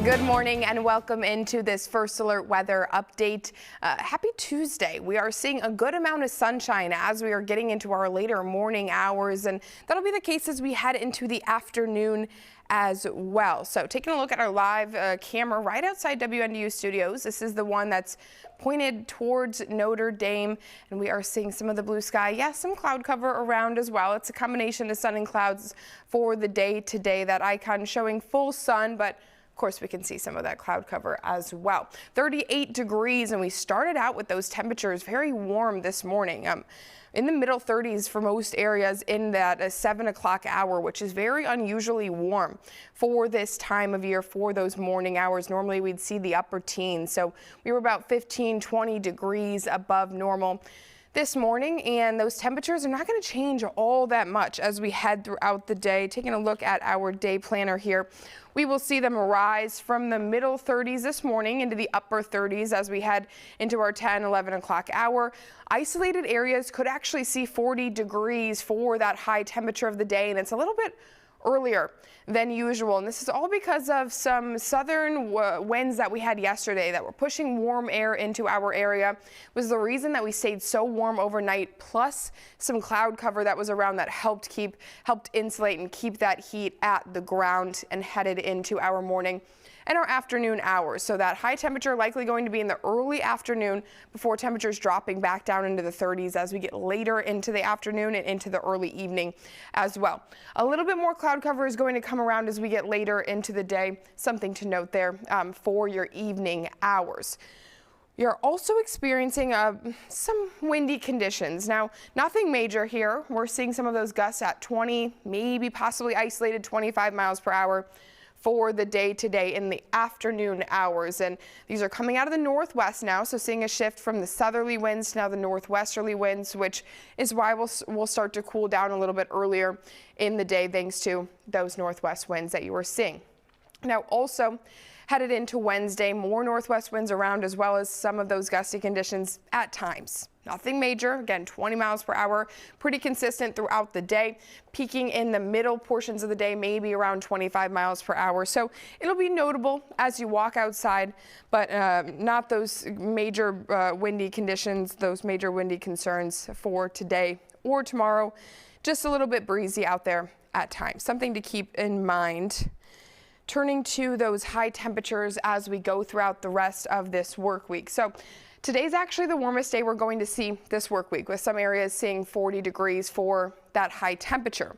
Good morning and welcome into this First Alert weather update. Happy Tuesday. We are seeing a good amount of sunshine as we are getting into our later morning hours, and that'll be the case as we head into the afternoon as well. So taking a look at our live camera right outside WNDU studios. This is the one that's pointed towards Notre Dame, and we are seeing some of the blue sky. Yes, some cloud cover around as well. It's a combination of sun and clouds for the day today. That icon showing full sun, but of course, we can see some of that cloud cover as well. 38 degrees, and we started out with those temperatures very warm this morning. In the middle 30s for most areas in that 7 o'clock hour, which is very unusually warm for this time of year for those morning hours. Normally we'd see the upper teens, so we were about 15, 20 degrees above normal this morning, and those temperatures are not going to change all that much as we head throughout the day. Taking a look at our day planner here, we will see them rise from the middle 30s this morning into the upper 30s as we head into our 10, 11 o'clock hour. Isolated areas could actually see 40 degrees for that high temperature of the day, and it's a little bit earlier than usual, and this is all because of some southern winds that we had yesterday that were pushing warm air into our area. Was the reason that we stayed so warm overnight, plus some cloud cover that was around that helped insulate and keep that heat at the ground and headed into our morning and our afternoon hours. So that high temperature likely going to be in the early afternoon before temperatures dropping back down into the 30s as we get later into the afternoon and into the early evening as well. A little bit more cloud cover is going to come around as we get later into the day. Something to note there for your evening hours. You're also experiencing some windy conditions. Now, nothing major here. We're seeing some of those gusts at 20, maybe possibly isolated 25 miles per hour for the day today in the afternoon hours, and these are coming out of the northwest now, so seeing a shift from the southerly winds to now the northwesterly winds, which is why we'll start to cool down a little bit earlier in the day thanks to those northwest winds that you were seeing. Now also headed into Wednesday, more northwest winds around as well as some of those gusty conditions at times. Nothing major, again 20 miles per hour, pretty consistent throughout the day, peaking in the middle portions of the day, maybe around 25 miles per hour. So it'll be notable as you walk outside, but not those major windy conditions, those major windy concerns for today or tomorrow. Just a little bit breezy out there at times, something to keep in mind. Turning to those high temperatures as we go throughout the rest of this work week. So today's actually the warmest day we're going to see this work week, with some areas seeing 40 degrees for that high temperature.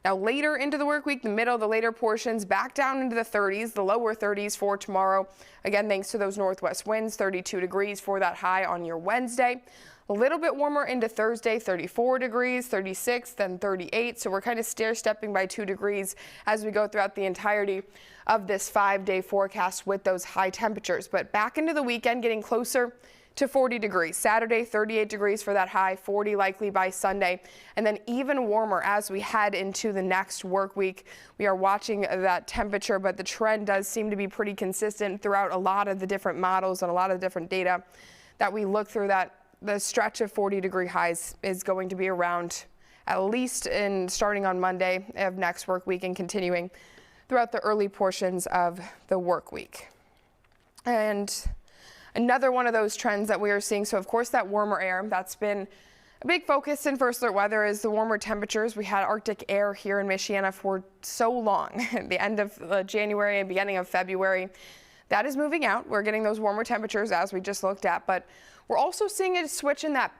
Now later into the work week, the middle, the later portions back down into the 30s, the lower 30s for tomorrow. Again, thanks to those northwest winds, 32 degrees for that high on your Wednesday. A little bit warmer into Thursday, 34 degrees, 36, then 38. So we're kind of stair-stepping by 2 degrees as we go throughout the entirety of this 5-day forecast with those high temperatures. But back into the weekend, getting closer to 40 degrees. Saturday, 38 degrees for that high, 40 likely by Sunday, and then even warmer as we head into the next work week. We are watching that temperature, but the trend does seem to be pretty consistent throughout a lot of the different models and a lot of different data that we look through, that the stretch of 40-degree highs is going to be around at least in starting on Monday of next work week and continuing throughout the early portions of the work week. And another one of those trends that we are seeing, so of course that warmer air, that's been a big focus in First Alert weather, is the warmer temperatures. We had Arctic air here in Michiana for so long, at the end of January and beginning of February. That is moving out. We're getting those warmer temperatures as we just looked at, but we're also seeing a switch in that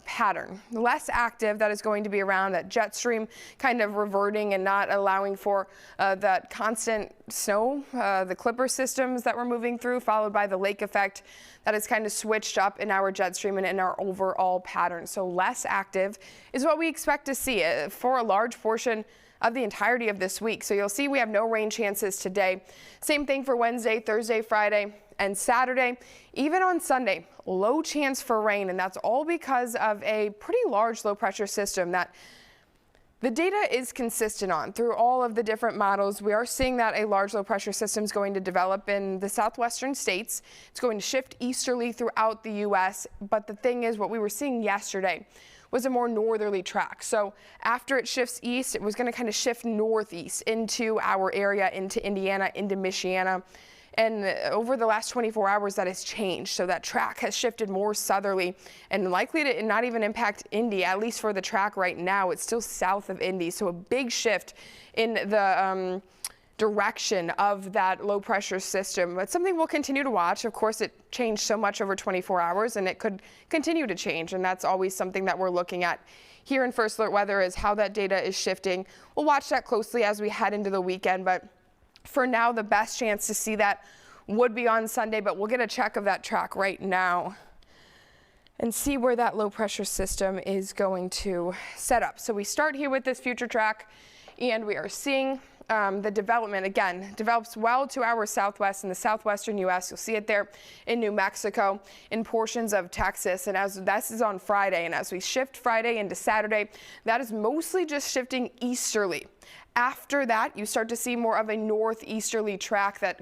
pattern. Less active, that is going to be around that jet stream kind of reverting and not allowing for that constant snow, the clipper systems that we're moving through, followed by the lake effect that is kind of switched up in our jet stream and in our overall pattern. So less active is what we expect to see for a large portion of the entirety of this week. So you'll see we have no rain chances today. Same thing for Wednesday, Thursday, Friday, and Saturday. Even on Sunday, low chance for rain, and that's all because of a pretty large low pressure system that the data is consistent on through all of the different models. We are seeing that a large low pressure system is going to develop in the southwestern states. It's going to shift easterly throughout the U.S. But the thing is, what we were seeing yesterday was a more northerly track. So after it shifts east, it was going to kind of shift northeast into our area, into Indiana, into Michiana. And over the last 24 hours, that has changed. So that track has shifted more southerly and likely to not even impact Indy, at least for the track right now. It's still south of Indy. So a big shift in the direction of that low pressure system. It's something we'll continue to watch. Of course, it changed so much over 24 hours and it could continue to change. And that's always something that we're looking at here in First Alert Weather, is how that data is shifting. We'll watch that closely as we head into the weekend. But for now, the best chance to see that would be on Sunday, but we'll get a check of that track right now and see where that low pressure system is going to set up. So we start here with this future track, and we are seeing the development, again, develops well to our southwest in the southwestern U.S. You'll see it there in New Mexico, in portions of Texas, and as this is on Friday, and as we shift Friday into Saturday, that is mostly just shifting easterly. After that, you start to see more of a northeasterly track that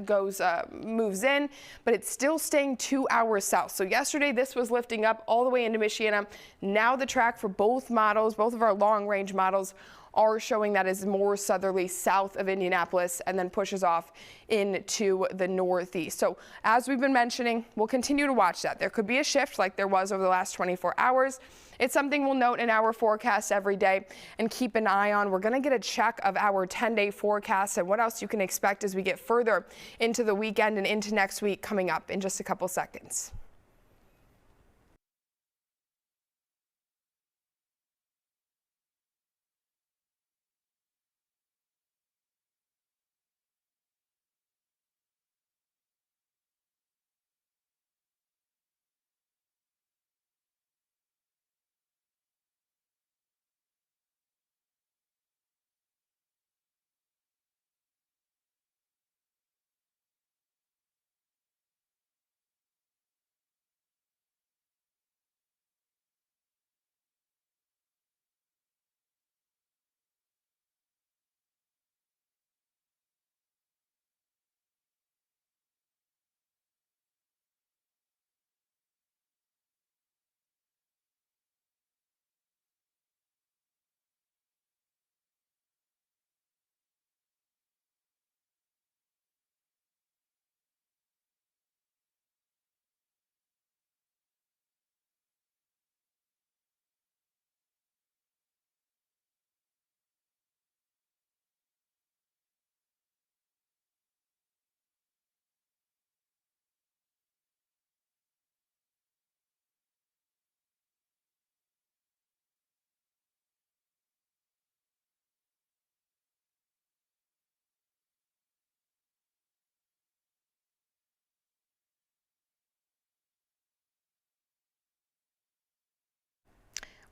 moves in, but it's still staying 2 hours south. So yesterday, this was lifting up all the way into Michiana. Now the track for both models, both of our long-range models, are showing that is more southerly south of Indianapolis and then pushes off into the northeast. So as we've been mentioning, we'll continue to watch that. There could be a shift like there was over the last 24 hours. It's something we'll note in our forecast every day and keep an eye on. We're going to get a check of our 10-day forecast and what else you can expect as we get further into the weekend and into next week coming up in just a couple seconds.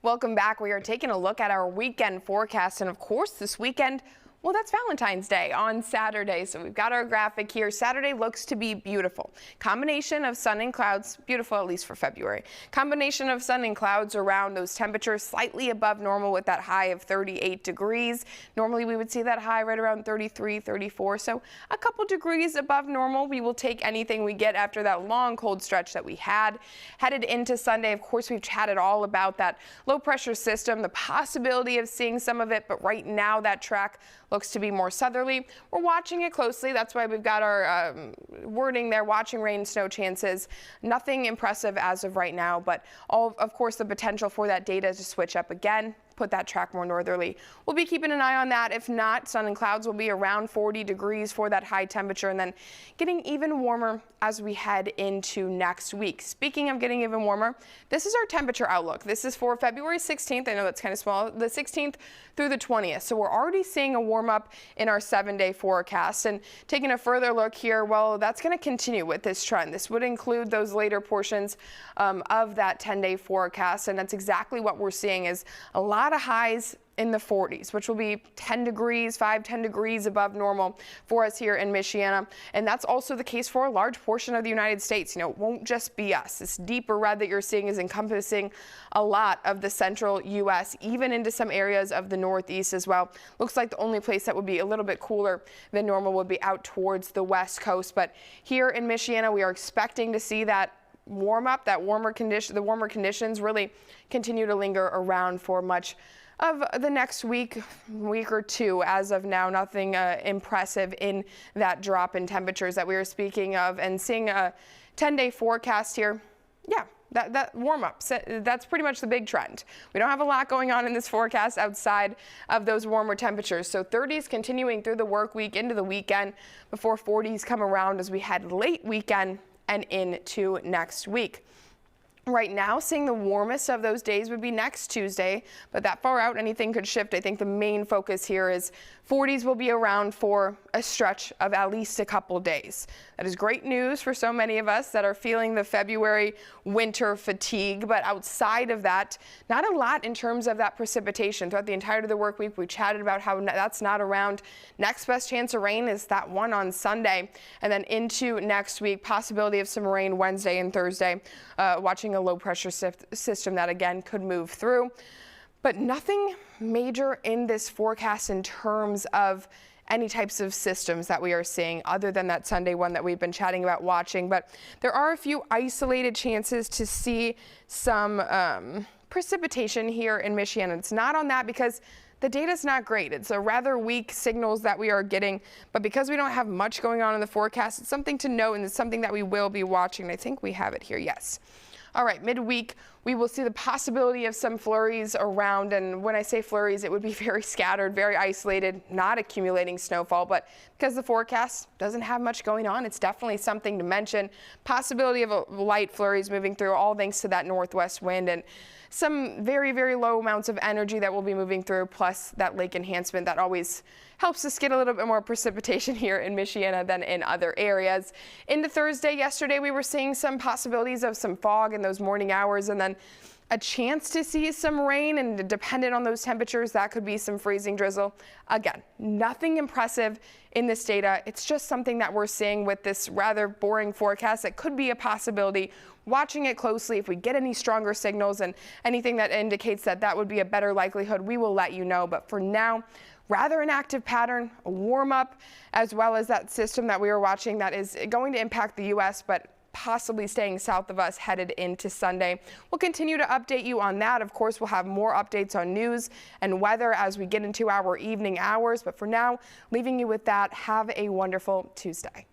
Welcome back. We are taking a look at our weekend forecast, and of course this weekend, well, that's Valentine's Day on Saturday. So we've got our graphic here. Saturday looks to be beautiful. Combination of sun and clouds, beautiful at least for February. Combination of sun and clouds around, those temperatures slightly above normal with that high of 38 degrees. Normally we would see that high right around 33, 34. So a couple degrees above normal. We will take anything we get after that long cold stretch that we had. Headed into Sunday, of course, we've chatted all about that low pressure system, the possibility of seeing some of it, but right now that track looks to be more southerly. We're watching it closely. That's why we've got our wording there, watching rain, snow chances. Nothing impressive as of right now, but of course, the potential for that data to switch up again, put that track more northerly. We'll be keeping an eye on that. If not, sun and clouds will be around 40 degrees for that high temperature, and then getting even warmer as we head into next week. Speaking of getting even warmer, this is our temperature outlook. This is for February 16th. I know that's kind of small, the 16th through the 20th. So we're already seeing a warm up in our 7-day forecast. And taking a further look here, well, that's going to continue with this trend. This would include those later portions of that 10-day forecast. And that's exactly what we're seeing, is a lot of highs in the 40s, which will be 10 degrees, 10 degrees above normal for us here in Michiana. And that's also the case for a large portion of the United States. You know, it won't just be us. This deeper red that you're seeing is encompassing a lot of the central U.S., even into some areas of the Northeast as well. Looks like the only place that would be a little bit cooler than normal would be out towards the West Coast. But here in Michiana, we are expecting to see that warm up, the warmer conditions really continue to linger around for much of the next week or two. As of now, nothing impressive in that drop in temperatures that we were speaking of, and seeing a 10-day forecast here. Yeah, that warm up, that's pretty much the big trend. We don't have a lot going on in this forecast outside of those warmer temperatures. So 30s continuing through the work week into the weekend before 40s come around as we head late weekend and into next week. Right now, seeing the warmest of those days would be next Tuesday, but that far out, anything could shift. I think the main focus here is 40s will be around for a stretch of at least a couple days. That is great news for so many of us that are feeling the February winter fatigue, but outside of that, not a lot in terms of that precipitation. Throughout the entirety of the work week, we chatted about how that's not around. Next best chance of rain is that one on Sunday, and then into next week, possibility of some rain Wednesday and Thursday, watching a low pressure system that again could move through. But nothing major in this forecast in terms of any types of systems that we are seeing other than that Sunday one that we've been chatting about watching. But there are a few isolated chances to see some precipitation here in Michigan. It's not on that because the data's not great. It's a rather weak signals that we are getting, but because we don't have much going on in the forecast, it's something to note, and it's something that we will be watching. I think we have it here, yes. All right, midweek, we will see the possibility of some flurries around, and when I say flurries, it would be very scattered, very isolated, not accumulating snowfall, but because the forecast doesn't have much going on, it's definitely something to mention. Possibility of a light flurries moving through, all thanks to that northwest wind and some very, very low amounts of energy that will be moving through, plus that lake enhancement that always helps us get a little bit more precipitation here in Michiana than in other areas. Into Thursday, yesterday, we were seeing some possibilities of some fog in those morning hours, and then a chance to see some rain, and dependent on those temperatures, that could be some freezing drizzle. Again, nothing impressive in this data. It's just something that we're seeing with this rather boring forecast. It could be a possibility. Watching it closely, if we get any stronger signals and anything that indicates that that would be a better likelihood, we will let you know. But for now, rather an active pattern, a warm up, as well as that system that we were watching that is going to impact the U.S., but possibly staying south of us headed into Sunday. We'll continue to update you on that. Of course, we'll have more updates on news and weather as we get into our evening hours. But for now, leaving you with that. Have a wonderful Tuesday.